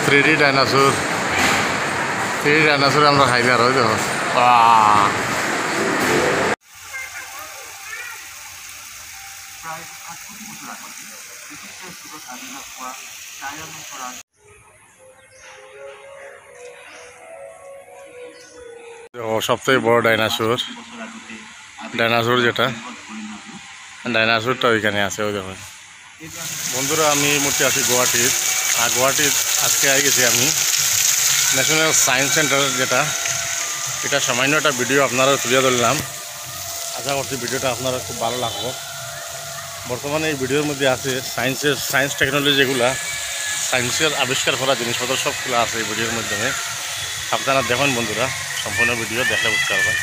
3D dinosaur আমরা খাইলে আর দেখো সবথেকে বড় ডাইনোসর যেটা ডাইনোসরটা ওইখানে আছে ওই দেখো বন্ধুরা। আমি এই মুহূর্তে আছি গুয়াহাটির, আর গুয়াহাটির আজকে আই গেছি আমি ন্যাশনাল সায়েন্স সেন্টার যেটা, এটা সামান্য একটা ভিডিও আপনারা তুলে ধরলাম। আশা করছি ভিডিওটা আপনারা খুব ভালো লাগবে। বর্তমানে এই ভিডিওর মধ্যে আছে সায়েন্স টেকনোলজি, যেগুলা সায়েন্সের আবিষ্কার করা জিনিসপত্র সবগুলো আছে এই ভিডিওর মাধ্যমে। আপনারা দেখুন বন্ধুরা, সম্পূর্ণ ভিডিও দেখলে বুঝতে পারবেন।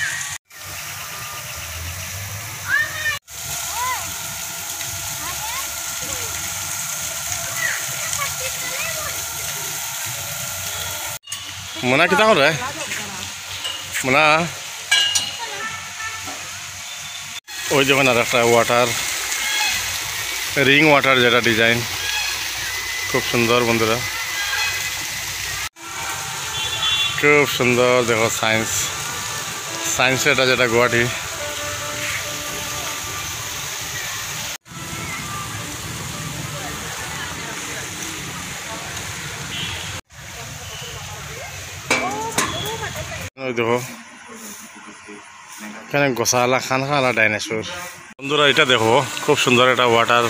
মোনা কিতা করে মোনা ওই যখন আর একটা ওয়াটার রিং ওয়াটার যেটা ডিজাইন খুব সুন্দর বন্ধুরা, খুব সুন্দর। দেখো সায়েন্স এটা যেটা গুয়াহাটি। দেখো এখানে গোসালা খানখালা ডাইনোসর বন্ধুরা। এটা দেখো খুব সুন্দর একটা ওয়াটার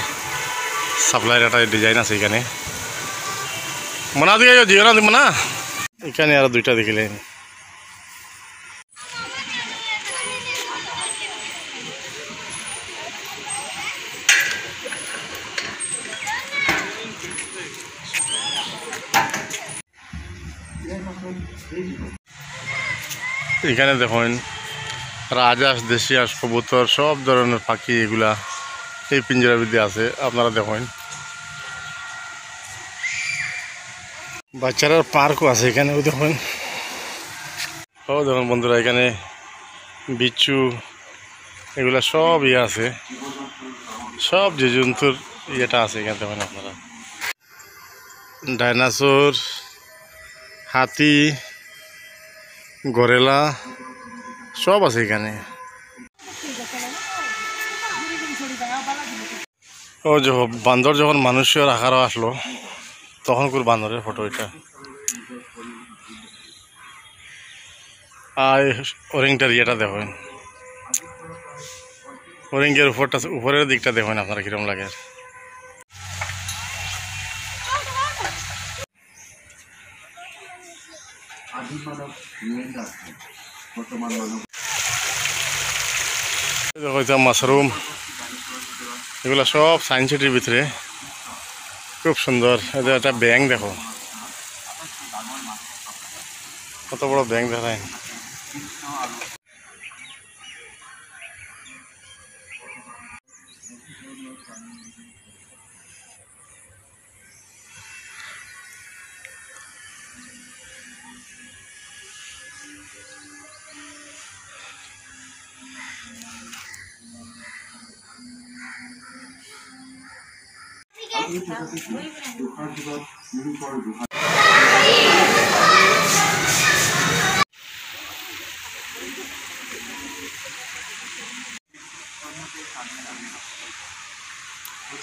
সাপ্লাইয়ের একটা ডিজাইন আছে এখানে। মনা দিয়ে জিও না দিব না, এখানে আরো দুইটা দেখিলেন। এখানে দেখুন রাজহাঁস, দেশি হাঁস, কবুতর, সব ধরনের পাখি এগুলা এই পিঞ্জরার মধ্যে আছে। আপনারা দেখুন বাচ্চারার পার্কও আছে এখানে। ওই দেখুন বন্ধুরা, এখানে বিচ্ছু এগুলা সব আছে, সব যে জন্তুর ইয়েটা আছে এখানে দেখুন আপনারা। ডাইনোসর, হাতি, গরেলা সব আছে এখানে। ও বান্দর যখন মানুষের আকারও আসলো তখন করে বান্দরের ফটো এটা। আর ওরিংটার ইয়েটা দেখুন, ওরিংয়ের উপরের দিকটা দেখুন আপনারা কিরকম লাগে। দেখো মাশরুম, এগুলো সব সায়েন্স সিটির ভিতরে, খুব সুন্দর। একটা ব্যাঙ দেখো, কত বড় ব্যাঙ দেখায়।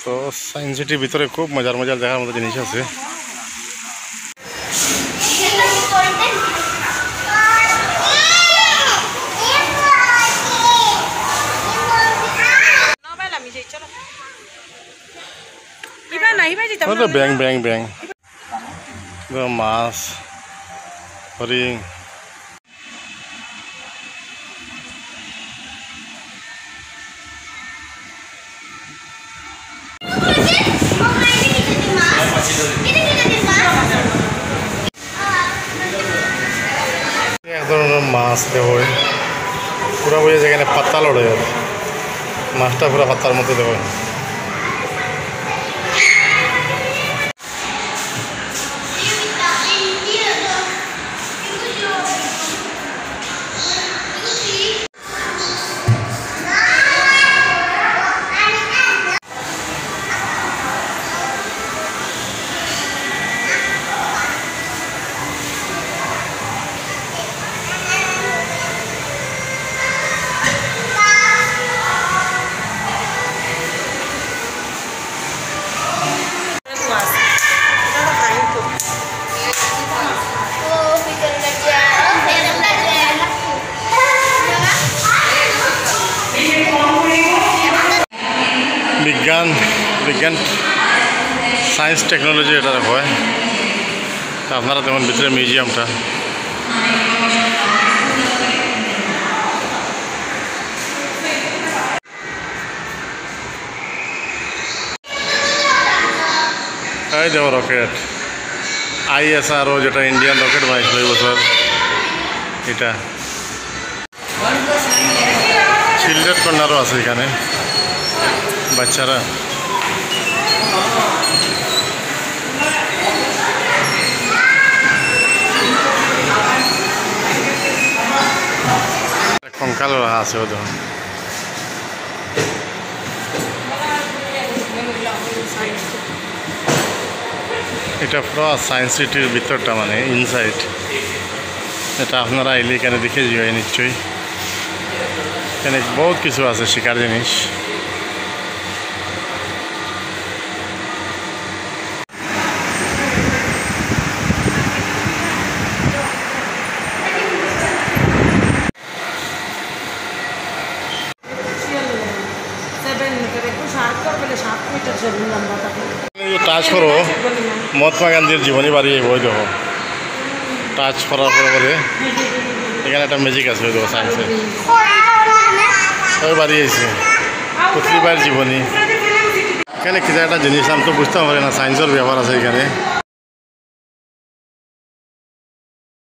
তো সায়েন্স সিটির ভিতরে খুব মজার দেখার মতো জিনিস আছে। ব্যাং মাছ, হরিণ, এক ধরনের মাছ দেখো, পুরা বুঝে যেখানে পাত্তা লড়ে যাবে, মাছটা পুরা পাত্তার মতো দেখো। বিজ্ঞান সায়েন্স টেকনোলজি এটা হয়। তা আপনারা তেমন ভিতরে মিউজিয়ামটা এই দেখো রকেট ISRO যেটা ইন্ডিয়ান রকেট বানাইছিল এই বছর, এটা চিলড্রেন কর্নারও আছে এখানে, বাচ্চারা কঙ্কাল রাখা আছে ও দেখুন। এটা পুরো সায়েন্স সিটির ভিতরটা, মানে ইনসাইড। এটা আপনারা আইলে এখানে দেখে যাবেন নিশ্চয়ই, এখানে বহুত কিছু আছে শিকার জিনিস। টাচ করো মহাত্মা গান্ধীর জীবনী বাড়ি বই দেখো, টাচ করার পরে এখানে একটা ম্যাজিক আছে ওই দেখো সায়েন্সের ওই বাড়ি আছে পৃথিবীর জীবনী। এখানে কিছু একটা জিনিস আমি তো বুঝতে পারি না, সায়েন্সের ব্যাপার আছে এখানে।